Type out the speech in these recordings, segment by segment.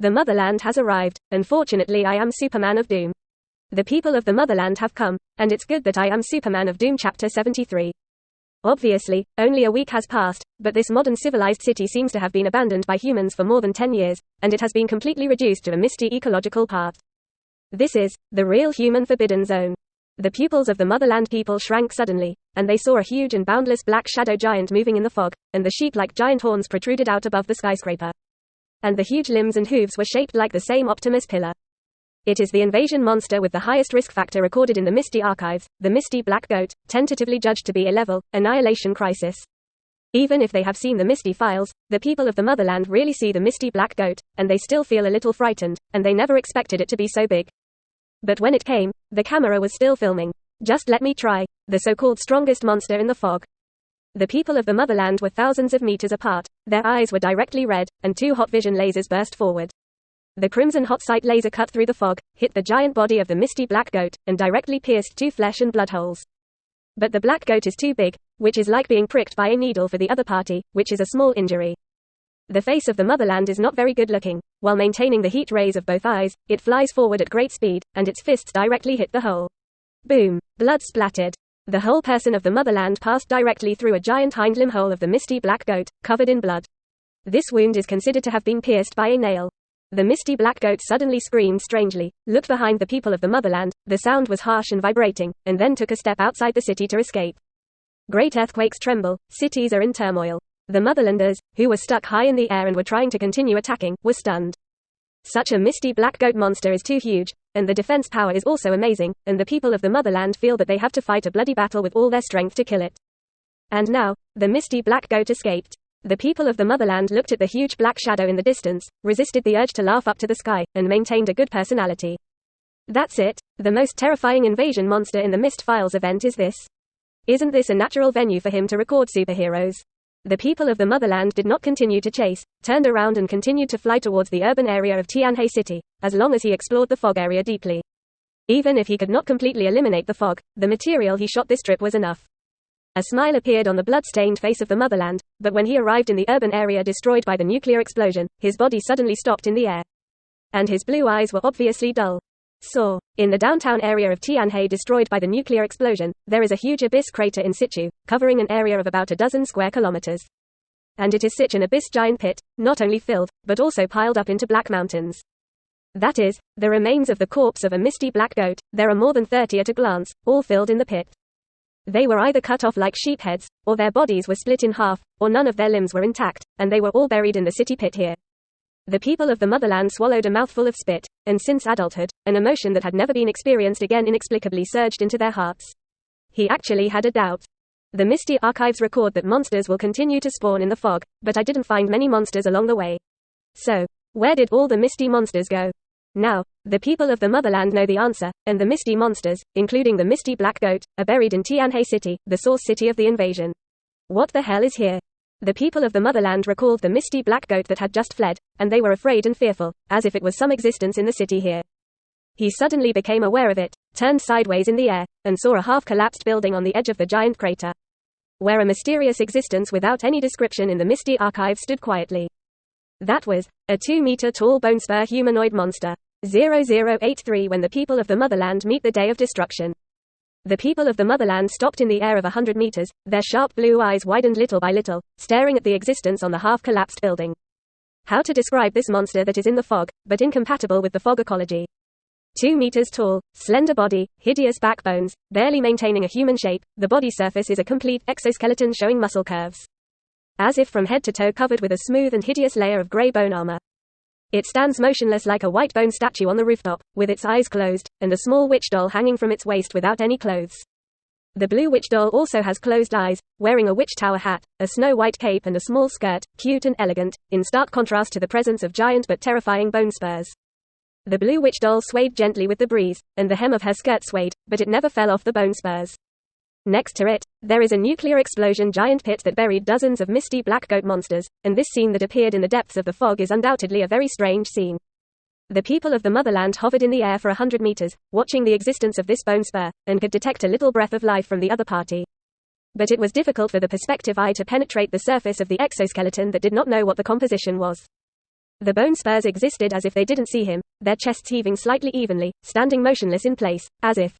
The Motherland has arrived, and fortunately I am Superman of Doom. The people of the Motherland have come, and it's good that I am Superman of Doom. Chapter 73. Obviously, only a week has passed, but this modern civilized city seems to have been abandoned by humans for more than 10 years, and it has been completely reduced to a misty ecological path. This is the real human forbidden zone. The pupils of the Motherland people shrank suddenly, and they saw a huge and boundless black shadow giant moving in the fog, and the sheep-like giant horns protruded out above the skyscraper. And the huge limbs and hooves were shaped like the same Optimus pillar. It is the invasion monster with the highest risk factor recorded in the Misty archives, the Misty Black Goat, tentatively judged to be a level, annihilation crisis. Even if they have seen the Misty files, the people of the Motherland really see the Misty Black Goat, and they still feel a little frightened, and they never expected it to be so big. But when it came, the camera was still filming. Just let me try, the so-called strongest monster in the fog. The people of the Motherland were thousands of meters apart, their eyes were directly red, and two hot vision lasers burst forward. The crimson hot sight laser cut through the fog, hit the giant body of the Misty Black Goat, and directly pierced two flesh and blood holes. But the Black Goat is too big, which is like being pricked by a needle for the other party, which is a small injury. The face of the Motherland is not very good looking. While maintaining the heat rays of both eyes, it flies forward at great speed, and its fists directly hit the hole. Boom! Blood splattered. The whole person of the Motherland passed directly through a giant hind limb hole of the Misty Black Goat, covered in blood. This wound is considered to have been pierced by a nail. The Misty Black Goat suddenly screamed strangely, looked behind the people of the Motherland, the sound was harsh and vibrating, and then took a step outside the city to escape. Great earthquakes tremble, cities are in turmoil. The Motherlanders, who were stuck high in the air and were trying to continue attacking, were stunned. Such a Misty Black Goat monster is too huge, and the defense power is also amazing, and the people of the Motherland feel that they have to fight a bloody battle with all their strength to kill it. And now, the Misty Black Goat escaped. The people of the Motherland looked at the huge black shadow in the distance, resisted the urge to laugh up to the sky, and maintained a good personality. That's it, the most terrifying invasion monster in the Mist Files event is this. Isn't this a natural venue for him to record superheroes? The people of the Motherland did not continue to chase, turned around and continued to fly towards the urban area of Xianxia City, as long as he explored the fog area deeply. Even if he could not completely eliminate the fog, the material he shot this trip was enough. A smile appeared on the blood-stained face of the Motherland, but when he arrived in the urban area destroyed by the nuclear explosion, his body suddenly stopped in the air. And his blue eyes were obviously dull. So, in the downtown area of Xianxia destroyed by the nuclear explosion, there is a huge abyss crater in situ, covering an area of about a dozen square kilometers. And it is such an abyss giant pit, not only filled, but also piled up into black mountains. That is, the remains of the corpse of a Misty Black Goat, there are more than 30 at a glance, all filled in the pit. They were either cut off like sheep heads, or their bodies were split in half, or none of their limbs were intact, and they were all buried in the city pit here. The people of the Motherland swallowed a mouthful of spit, and since adulthood, an emotion that had never been experienced again inexplicably surged into their hearts. He actually had a doubt. The Misty archives record that monsters will continue to spawn in the fog, but I didn't find many monsters along the way. So, where did all the Misty monsters go? Now, the people of the Motherland know the answer, and the Misty monsters, including the Misty Black Goat, are buried in Xianxia City, the source city of the invasion. What the hell is here? The people of the Motherland recalled the Misty Black Goat that had just fled, and they were afraid and fearful, as if it was some existence in the city here. He suddenly became aware of it, turned sideways in the air, and saw a half-collapsed building on the edge of the giant crater. Where a mysterious existence without any description in the Misty archive stood quietly. That was a 2-meter-tall bone spur humanoid monster. 0083 When the people of the Motherland meet the day of destruction. The people of the Motherland stopped in the air of 100 meters, their sharp blue eyes widened little by little, staring at the existence on the half-collapsed building. How to describe this monster that is in the fog, but incompatible with the fog ecology? 2 meters tall, slender body, hideous backbones, barely maintaining a human shape, the body surface is a complete exoskeleton showing muscle curves. As if from head to toe covered with a smooth and hideous layer of grey bone armor. It stands motionless like a white bone statue on the rooftop, with its eyes closed, and a small witch doll hanging from its waist without any clothes. The blue witch doll also has closed eyes, wearing a witch tower hat, a snow-white cape and a small skirt, cute and elegant, in stark contrast to the presence of giant but terrifying bone spurs. The blue witch doll swayed gently with the breeze, and the hem of her skirt swayed, but it never fell off the bone spurs. Next to it, there is a nuclear explosion giant pit that buried dozens of Misty Black Goat monsters, and this scene that appeared in the depths of the fog is undoubtedly a very strange scene. The people of the Motherland hovered in the air for 100 meters, watching the existence of this bone spur, and could detect a little breath of life from the other party. But it was difficult for the perspective eye to penetrate the surface of the exoskeleton that did not know what the composition was. The bone spurs existed as if they didn't see him, their chests heaving slightly evenly, standing motionless in place, as if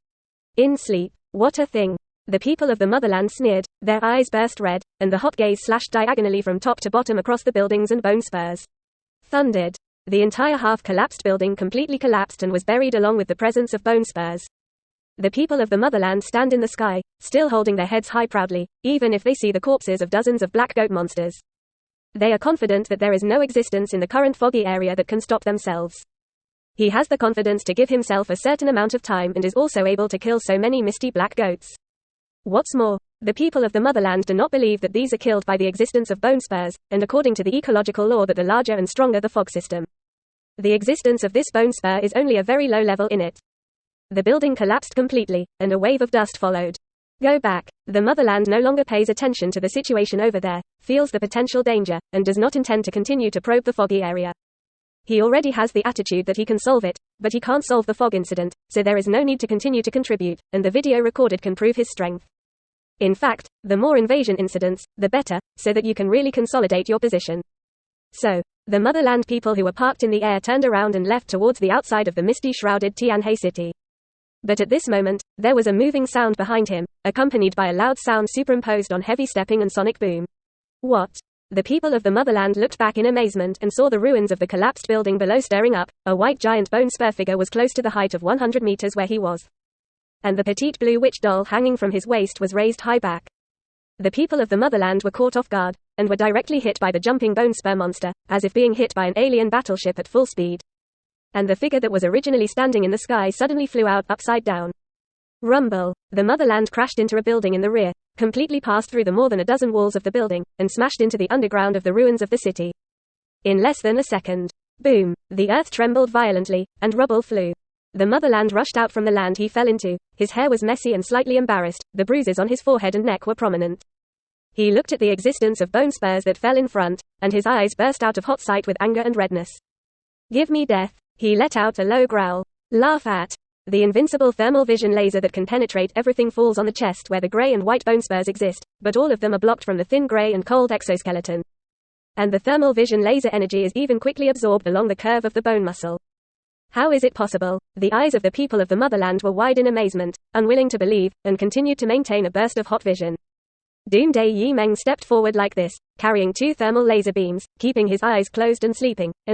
in sleep. What a thing. The people of the motherland sneered, their eyes burst red, and the hot gaze slashed diagonally from top to bottom across the buildings and bone spurs. Thundered. The entire half-collapsed building completely collapsed and was buried along with the presence of bone spurs. The people of the motherland stand in the sky, still holding their heads high proudly, even if they see the corpses of dozens of black goat monsters. They are confident that there is no existence in the current foggy area that can stop themselves. He has the confidence to give himself a certain amount of time and is also able to kill so many misty black goats. What's more, the people of the motherland do not believe that these are killed by the existence of bone spurs, and according to the ecological law that the larger and stronger the fog system, the existence of this bone spur is only a very low level in it. The building collapsed completely, and a wave of dust followed. Go back. The motherland no longer pays attention to the situation over there, feels the potential danger, and does not intend to continue to probe the foggy area. He already has the attitude that he can solve it, but he can't solve the fog incident, so there is no need to continue to contribute, and the video recorded can prove his strength. In fact, the more invasion incidents, the better, so that you can really consolidate your position. So, the motherland people who were parked in the air turned around and left towards the outside of the misty shrouded Tianhe city. But at this moment, there was a moving sound behind him, accompanied by a loud sound superimposed on heavy stepping and sonic boom. What? The people of the motherland looked back in amazement and saw the ruins of the collapsed building below stirring up. A white giant bone spur figure was close to the height of 100 meters where he was. And the petite blue witch doll hanging from his waist was raised high back. The people of the motherland were caught off guard, and were directly hit by the jumping bone spur monster, as if being hit by an alien battleship at full speed. And the figure that was originally standing in the sky suddenly flew out upside down. Rumble. The motherland crashed into a building in the rear, completely passed through the more than a dozen walls of the building, and smashed into the underground of the ruins of the city. In less than a second. Boom. The earth trembled violently, and rubble flew. The motherland rushed out from the land he fell into. His hair was messy and slightly embarrassed, the bruises on his forehead and neck were prominent. He looked at the existence of bone spurs that fell in front, and his eyes burst out of hot sight with anger and redness. Give me death. He let out a low growl. Laugh at. The invincible thermal vision laser that can penetrate everything falls on the chest where the grey and white bone spurs exist, but all of them are blocked from the thin grey and cold exoskeleton. And the thermal vision laser energy is even quickly absorbed along the curve of the bone muscle. How is it possible? The eyes of the people of the motherland were wide in amazement, unwilling to believe, and continued to maintain a burst of hot vision. Doomsday Meng stepped forward like this, carrying 2 thermal laser beams, keeping his eyes closed and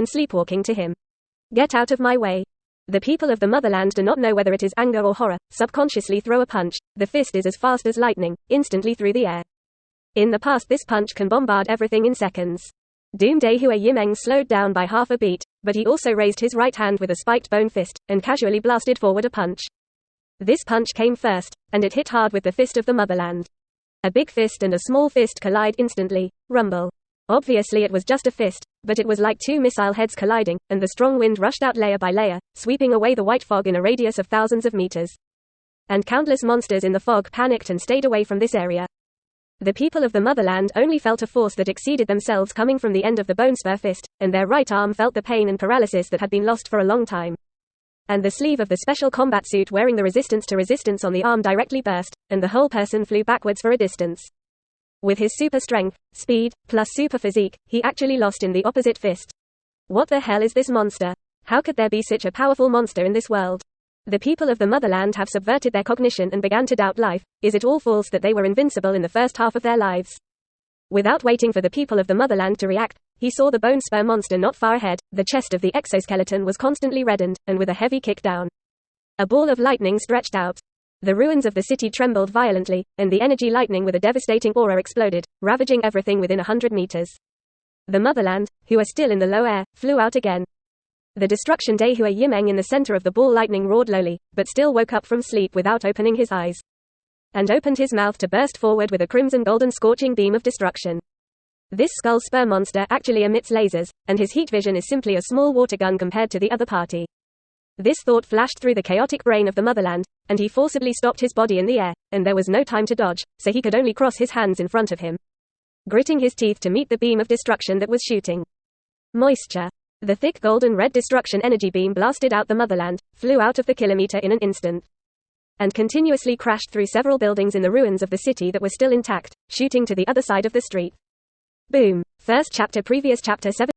sleepwalking to him. Get out of my way. The people of the motherland do not know whether it is anger or horror, subconsciously throw a punch. The fist is as fast as lightning, instantly through the air. In the past this punch can bombard everything in seconds. Doomsday Meng slowed down by half a beat, but he also raised his right hand with a spiked bone fist, and casually blasted forward a punch. This punch came first, and it hit hard with the fist of the motherland. A big fist and a small fist collide instantly. Rumble. Obviously it was just a fist, but it was like 2 missile heads colliding, and the strong wind rushed out layer by layer, sweeping away the white fog in a radius of thousands of meters. And countless monsters in the fog panicked and stayed away from this area. The people of the motherland only felt a force that exceeded themselves coming from the end of the bone spur fist, and their right arm felt the pain and paralysis that had been lost for a long time. And the sleeve of the special combat suit wearing the resistance to resistance on the arm directly burst, and the whole person flew backwards for a distance. With his super strength, speed, plus super physique, he actually lost in the opposite fist. What the hell is this monster? How could there be such a powerful monster in this world? The people of the motherland have subverted their cognition and began to doubt life. Is it all false that they were invincible in the first half of their lives? Without waiting for the people of the motherland to react, he saw the bone spur monster not far ahead. The chest of the exoskeleton was constantly reddened, and with a heavy kick down, a ball of lightning stretched out. The ruins of the city trembled violently, and the energy lightning with a devastating aura exploded, ravaging everything within 100 meters. The motherland, who are still in the low air, flew out again. The destruction Daehua Meng in the center of the ball lightning roared lowly, but still woke up from sleep without opening his eyes. And opened his mouth to burst forward with a crimson golden scorching beam of destruction. This skull spur monster actually emits lasers, and his heat vision is simply a small water gun compared to the other party. This thought flashed through the chaotic brain of the motherland, and he forcibly stopped his body in the air, and there was no time to dodge, so he could only cross his hands in front of him, gritting his teeth to meet the beam of destruction that was shooting. Moisture. The thick golden red destruction energy beam blasted out the motherland, flew out of the kilometer in an instant, and continuously crashed through several buildings in the ruins of the city that were still intact, shooting to the other side of the street. Boom. First chapter. Previous chapter 7.